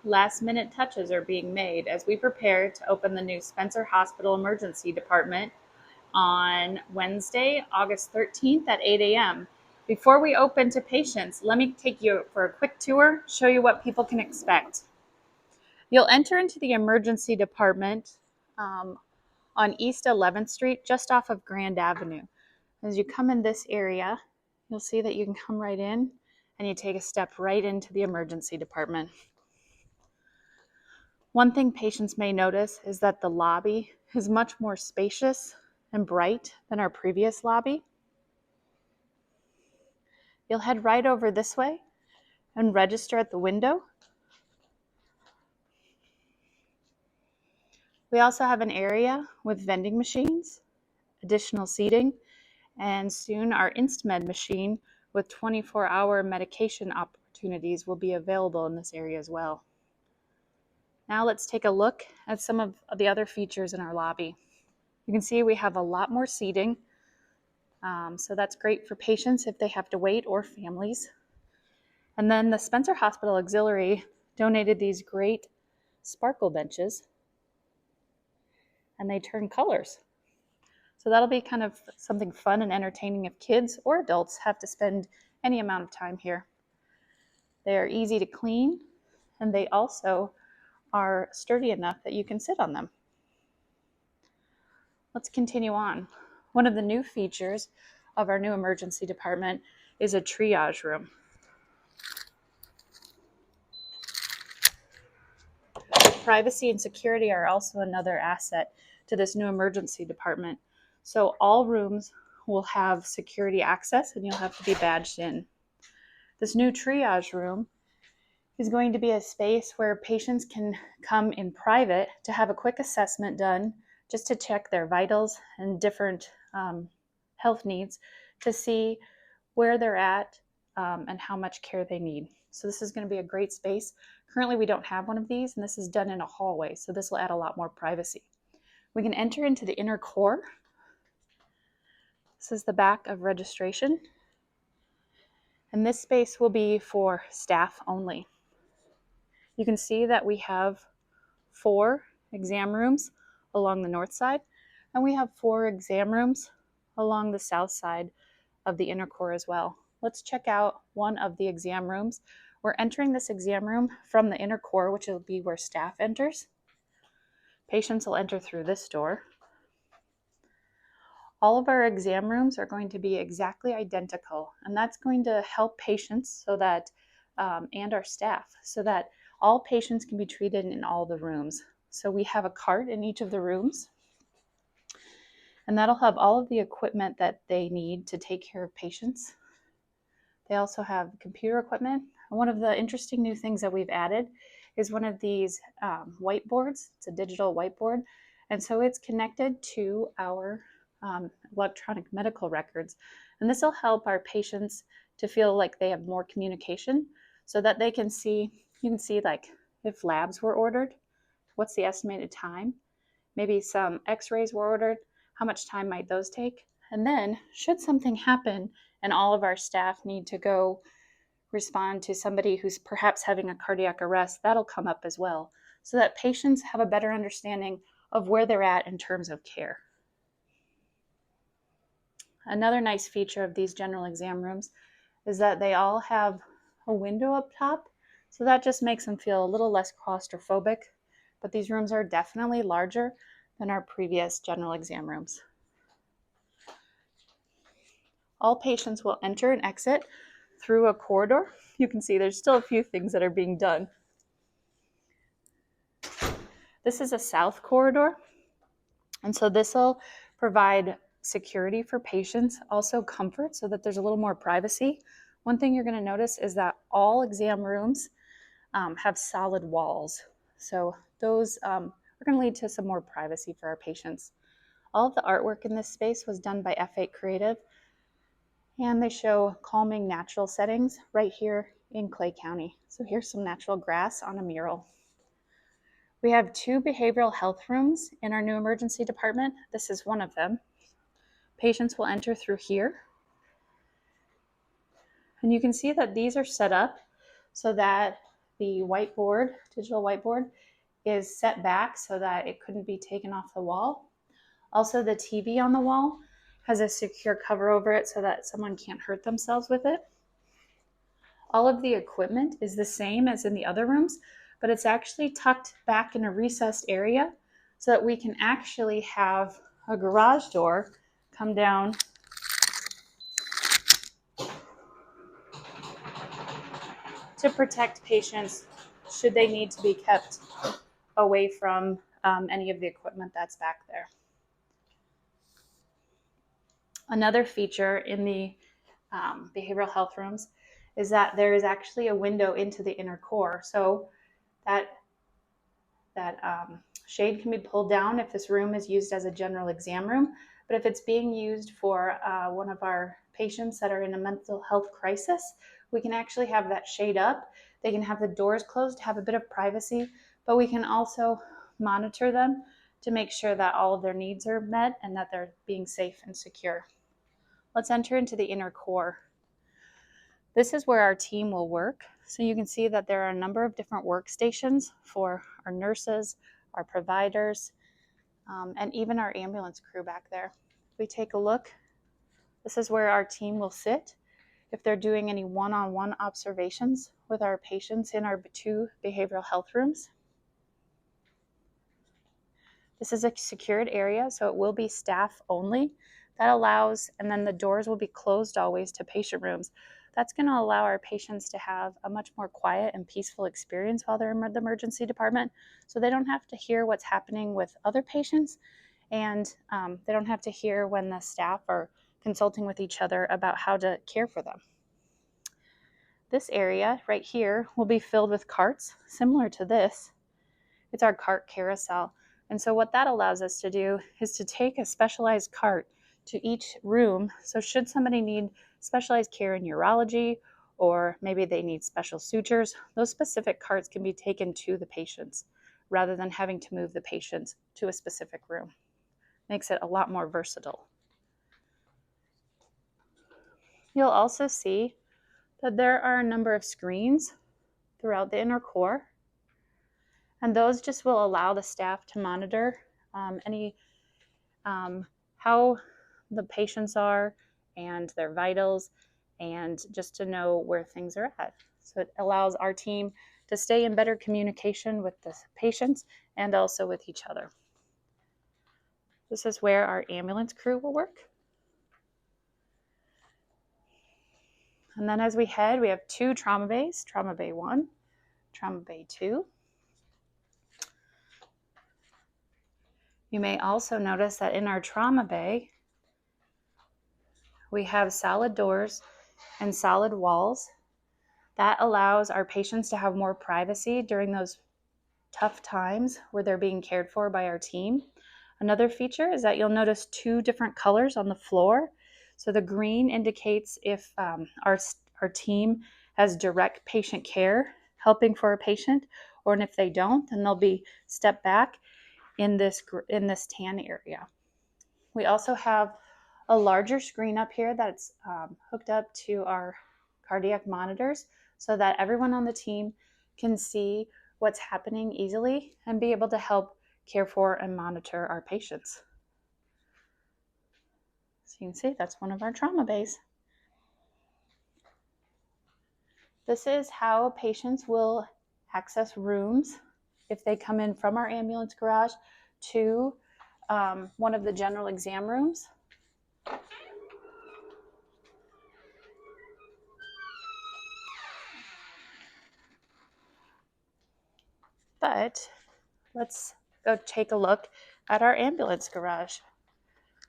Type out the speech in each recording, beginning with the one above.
Last-minute touches are being made as we prepare to open the new Spencer Hospital Emergency Department on Wednesday, August 13th at 8 a.m. Before we open to patients, let me take you for a quick tour, show you what people can expect. You'll enter into the emergency department on East 11th Street, just off of Grand Avenue. As you come in this area, you'll see that you can come right in and you take a step right into the emergency department. One thing patients may notice is that the lobby is much more spacious and bright than our previous lobby. You'll head right over this way and register at the window. We also have an area with vending machines, additional seating, and soon our InstMed machine with 24-hour medication opportunities will be available in this area as well. Now let's take a look at some of the other features in our lobby. You can see we have a lot more seating, so that's great for patients if they have to wait or families. And then the Spencer Hospital Auxiliary donated these great sparkle benches, and they turn colors. So that'll be kind of something fun and entertaining if kids or adults have to spend any amount of time here. They are easy to clean, and they also are sturdy enough that you can sit on them. Let's continue on. One of the new features of our new emergency department is a triage room. Privacy and security are also another asset to this new emergency department. So all rooms will have security access and you'll have to be badged in. This new triage room is going to be a space where patients can come in private to have a quick assessment done just to check their vitals and different health needs to see where they're at and how much care they need. So this is going to be a great space. Currently we don't have one of these, and this is done in a hallway, so this will add a lot more privacy. We can enter into the inner core. This is the back of registration, and this space will be for staff only. You can see that we have 4 exam rooms along the north side, and we have 4 exam rooms along the south side of the inner core as well. Let's check out one of the exam rooms. We're entering this exam room from the inner core, which will be where staff enters. Patients will enter through this door. All of our exam rooms are going to be exactly identical, and that's going to help patients so that and our staff so that all patients can be treated in all the rooms. So we have a cart in each of the rooms, and that'll have all of the equipment that they need to take care of patients. They also have computer equipment. And one of the interesting new things that we've added is one of these whiteboards. It's a digital whiteboard, and so it's connected to our electronic medical records. And this will help our patients to feel like they have more communication so that they can see, you can see like if labs were ordered, what's the estimated time? Maybe some x-rays were ordered, how much time might those take? And then should something happen and all of our staff need to go respond to somebody who's perhaps having a cardiac arrest, that'll come up as well, so that patients have a better understanding of where they're at in terms of care. Another nice feature of these general exam rooms is that they all have a window up top, so that just makes them feel a little less claustrophobic, but these rooms are definitely larger than our previous general exam rooms. All patients will enter and exit through a corridor. You can see there's still a few things that are being done. This is a south corridor, and so this will provide security for patients, also comfort so that there's a little more privacy. One thing you're going to notice is that all exam rooms have solid walls, so those are going to lead to some more privacy for our patients. All of the artwork in this space was done by F8 Creative, and they show calming natural settings right here in Clay County. So here's some natural grass on a mural. We have 2 behavioral health rooms in our new emergency department. This is one of them. Patients will enter through here. And you can see that these are set up so that the whiteboard, digital whiteboard, is set back so that it couldn't be taken off the wall. Also, the TV on the wall has a secure cover over it so that someone can't hurt themselves with it. All of the equipment is the same as in the other rooms, but it's actually tucked back in a recessed area so that we can actually have a garage door come down to protect patients should they need to be kept away from any of the equipment that's back there. Another feature in the behavioral health rooms is that there is actually a window into the inner core. So that shade can be pulled down if this room is used as a general exam room. But if it's being used for one of our patients that are in a mental health crisis, we can actually have that shade up. They can have the doors closed, have a bit of privacy, but we can also monitor them to make sure that all of their needs are met and that they're being safe and secure. Let's enter into the inner core. This is where our team will work. So you can see that there are a number of different workstations for our nurses, our providers, and even our ambulance crew back there. If we take a look, this is where our team will sit if they're doing any one-on-one observations with our patients in our 2 behavioral health rooms. This is a secured area, so it will be staff only. That allows, and then the doors will be closed always to patient rooms. That's going to allow our patients to have a much more quiet and peaceful experience while they're in the emergency department, so they don't have to hear what's happening with other patients, and they don't have to hear when the staff are consulting with each other about how to care for them. This area right here will be filled with carts, similar to this. It's our cart carousel. And so what that allows us to do is to take a specialized cart to each room. So should somebody need specialized care in urology, or maybe they need special sutures, those specific carts can be taken to the patients rather than having to move the patients to a specific room. Makes it a lot more versatile. You'll also see that there are a number of screens throughout the inner core, and those just will allow the staff to monitor how the patients are and their vitals, and just to know where things are at. So it allows our team to stay in better communication with the patients and also with each other. This is where our ambulance crew will work. And then as we head, we have 2 trauma bays, Trauma Bay 1, Trauma Bay 2. You may also notice that in our trauma bay, we have solid doors and solid walls. That allows our patients to have more privacy during those tough times where they're being cared for by our team. Another feature is that you'll notice 2 different colors on the floor. So the green indicates if our team has direct patient care helping for a patient, or if they don't, then they'll be stepped back in this tan area. We also have a larger screen up here that's hooked up to our cardiac monitors so that everyone on the team can see what's happening easily and be able to help care for and monitor our patients. So you can see that's one of our trauma bays. This is how patients will access rooms if they come in from our ambulance garage to one of the general exam rooms. But let's go take a look at our ambulance garage.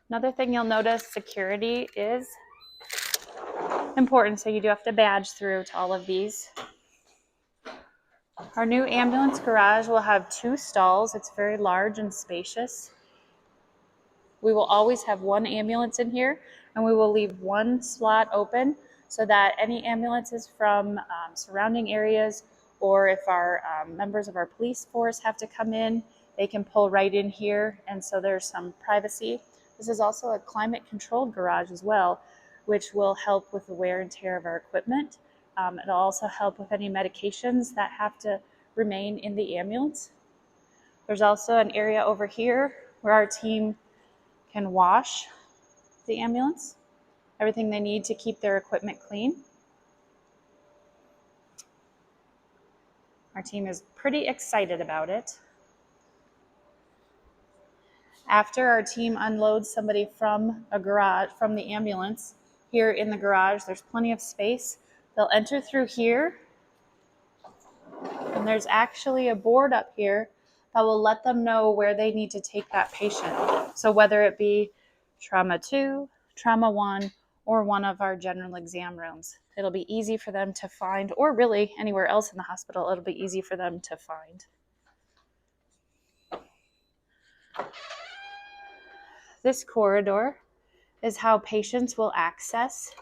Another thing you'll notice, security is important, so you do have to badge through to all of these. Our new ambulance garage will have 2 stalls. It's very large and spacious. We will always have 1 ambulance in here, and we will leave 1 slot open so that any ambulances from surrounding areas, or if our members of our police force have to come in, they can pull right in here, and so there's some privacy. This is also a climate-controlled garage as well, which will help with the wear and tear of our equipment. It'll also help with any medications that have to remain in the ambulance. There's also an area over here where our team can wash the ambulance, everything they need to keep their equipment clean. Our team is pretty excited about it. After our team unloads somebody from a garage, from the ambulance, here in the garage, there's plenty of space. They'll enter through here, and there's actually a board up here that will let them know where they need to take that patient. So whether it be trauma 2, trauma 1, or one of our general exam rooms, it'll be easy for them to find, or really anywhere else in the hospital, it'll be easy for them to find. This corridor is how patients will access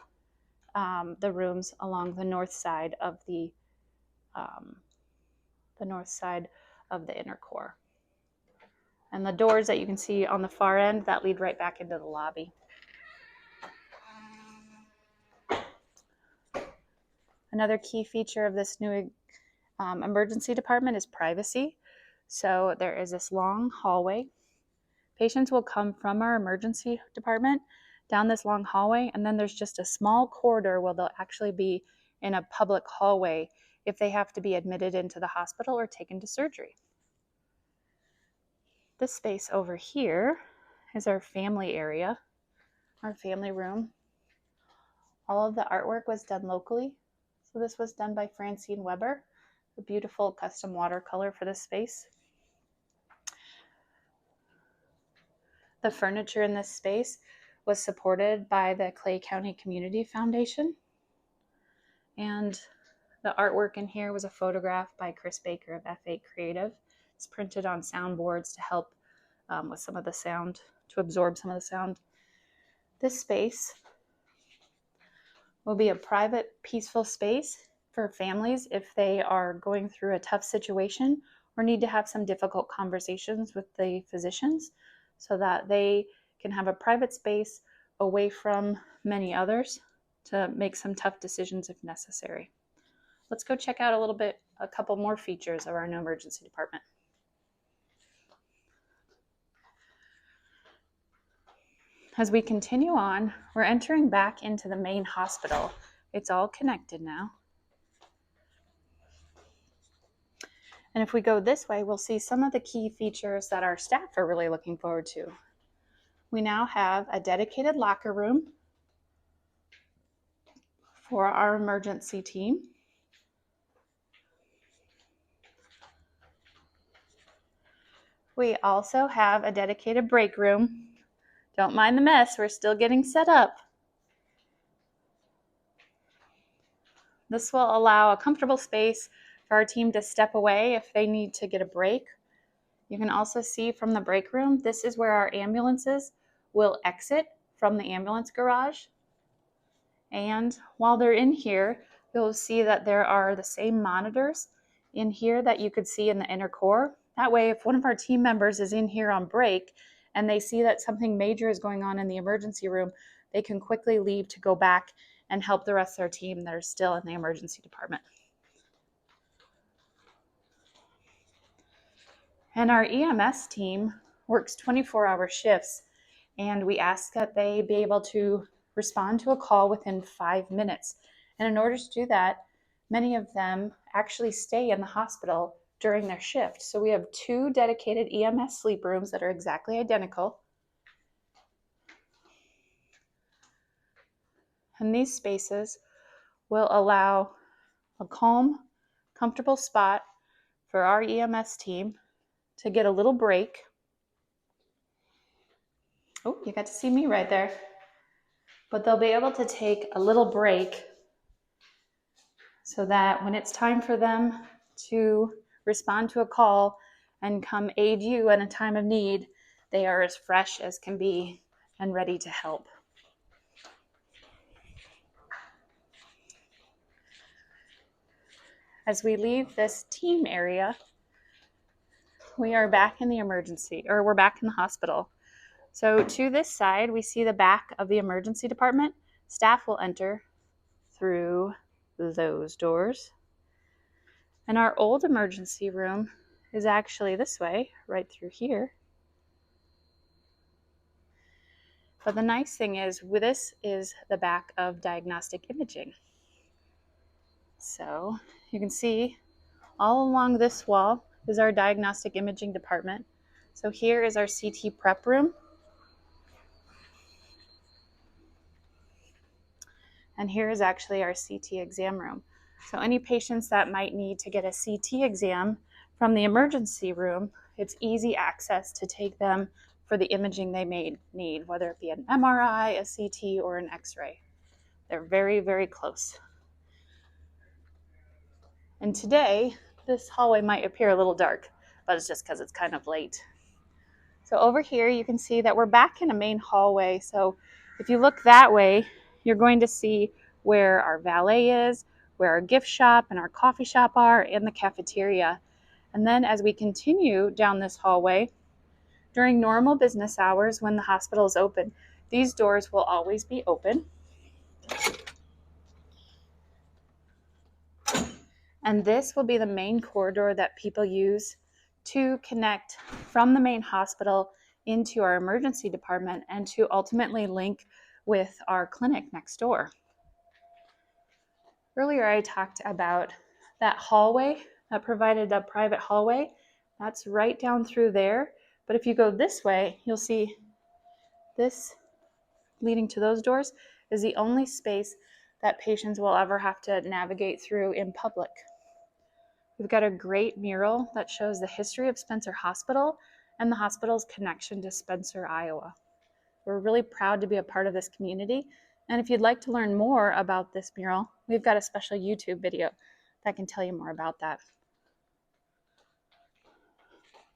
the rooms along the north side of the inner core. And the doors that you can see on the far end that lead right back into the lobby. Another key feature of this new emergency department is privacy. So there is this long hallway. Patients will come from our emergency department down this long hallway, and then there's just a small corridor where they'll actually be in a public hallway if they have to be admitted into the hospital or taken to surgery. This space over here is our family area, our family room. All of the artwork was done locally. So this was done by Francine Weber, a beautiful custom watercolor for this space. The furniture in this space was supported by the Clay County Community Foundation. And the artwork in here was a photograph by Chris Baker of F8 Creative. It's printed on soundboards to help with some of the sound, to absorb some of the sound. This space will be a private, peaceful space for families if they are going through a tough situation or need to have some difficult conversations with the physicians, so that they can have a private space away from many others to make some tough decisions if necessary. Let's go check out a couple more features of our new emergency department. As we continue on, we're entering back into the main hospital. It's all connected now. And if we go this way, we'll see some of the key features that our staff are really looking forward to. We now have a dedicated locker room for our emergency team. We also have a dedicated break room. Don't mind the mess, we're still getting set up. This will allow a comfortable space for our team to step away if they need to get a break. You can also see from the break room, this is where our ambulances will exit from the ambulance garage. And while they're in here, you'll see that there are the same monitors in here that you could see in the inner core. That way, if one of our team members is in here on break and they see that something major is going on in the emergency room, they can quickly leave to go back and help the rest of their team that are still in the emergency department. And our EMS team works 24-hour shifts, and we ask that they be able to respond to a call within 5 minutes. And in order to do that, many of them actually stay in the hospital during their shift. So we have 2 dedicated EMS sleep rooms that are exactly identical. And these spaces will allow a calm, comfortable spot for our EMS team to get a little break. Oh, you got to see me right there. But they'll be able to take a little break so that when it's time for them to respond to a call and come aid you in a time of need, they are as fresh as can be and ready to help. As we leave this team area, we are back in the we're back in the hospital. So to this side, we see the back of the emergency department. Staff will enter through those doors. And our old emergency room is actually this way, right through here. But the nice thing is, this is the back of Diagnostic Imaging. So you can see all along this wall is our Diagnostic Imaging department. So here is our CT prep room. And here is actually our CT exam room. So any patients that might need to get a CT exam from the emergency room, it's easy access to take them for the imaging they may need, whether it be an MRI, a CT, or an X-ray. They're very, very close. And today, this hallway might appear a little dark, but it's just because it's kind of late. So over here, you can see that we're back in a main hallway. So if you look that way, you're going to see where our valet is, where our gift shop and our coffee shop are, and the cafeteria. And then as we continue down this hallway, during normal business hours when the hospital is open, these doors will always be open. And this will be the main corridor that people use to connect from the main hospital into our emergency department and to ultimately link with our clinic next door. Earlier I talked about that hallway that provided a private hallway. That's right down through there. But if you go this way, you'll see this leading to those doors is the only space that patients will ever have to navigate through in public. We've got a great mural that shows the history of Spencer Hospital and the hospital's connection to Spencer, Iowa. We're really proud to be a part of this community. And if you'd like to learn more about this mural, we've got a special YouTube video that can tell you more about that.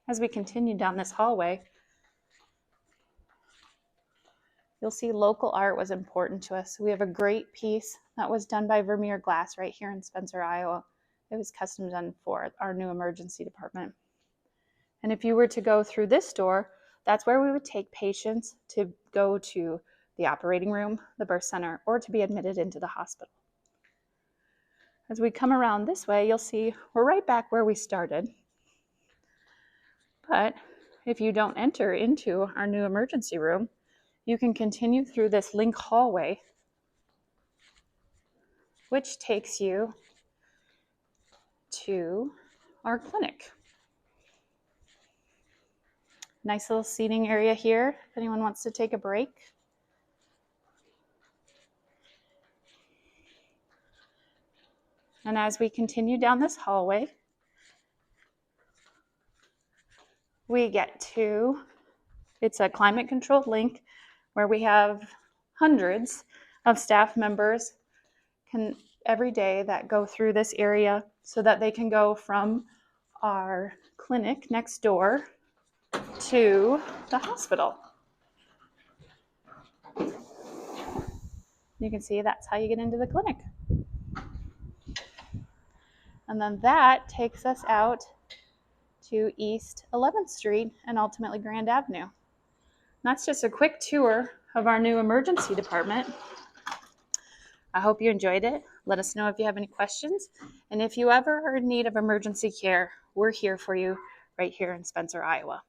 As we continue down this hallway, you'll see local art was important to us. We have a great piece that was done by Vermeer Glass right here in Spencer, Iowa. It was custom done for our new emergency department. And if you were to go through this door, that's where we would take patients to go to the operating room, the birth center, or to be admitted into the hospital. As we come around this way, you'll see we're right back where we started. But if you don't enter into our new emergency room, you can continue through this link hallway, which takes you to our clinic. Nice little seating area here if anyone wants to take a break. And as we continue down this hallway, we get to, it's a climate controlled link where we have hundreds of staff members every day that go through this area so that they can go from our clinic next door to the hospital. You can see that's how you get into the clinic. And then that takes us out to East 11th Street and ultimately Grand Avenue. And that's just a quick tour of our new emergency department. I hope you enjoyed it. Let us know if you have any questions. And if you ever are in need of emergency care, we're here for you right here in Spencer, Iowa.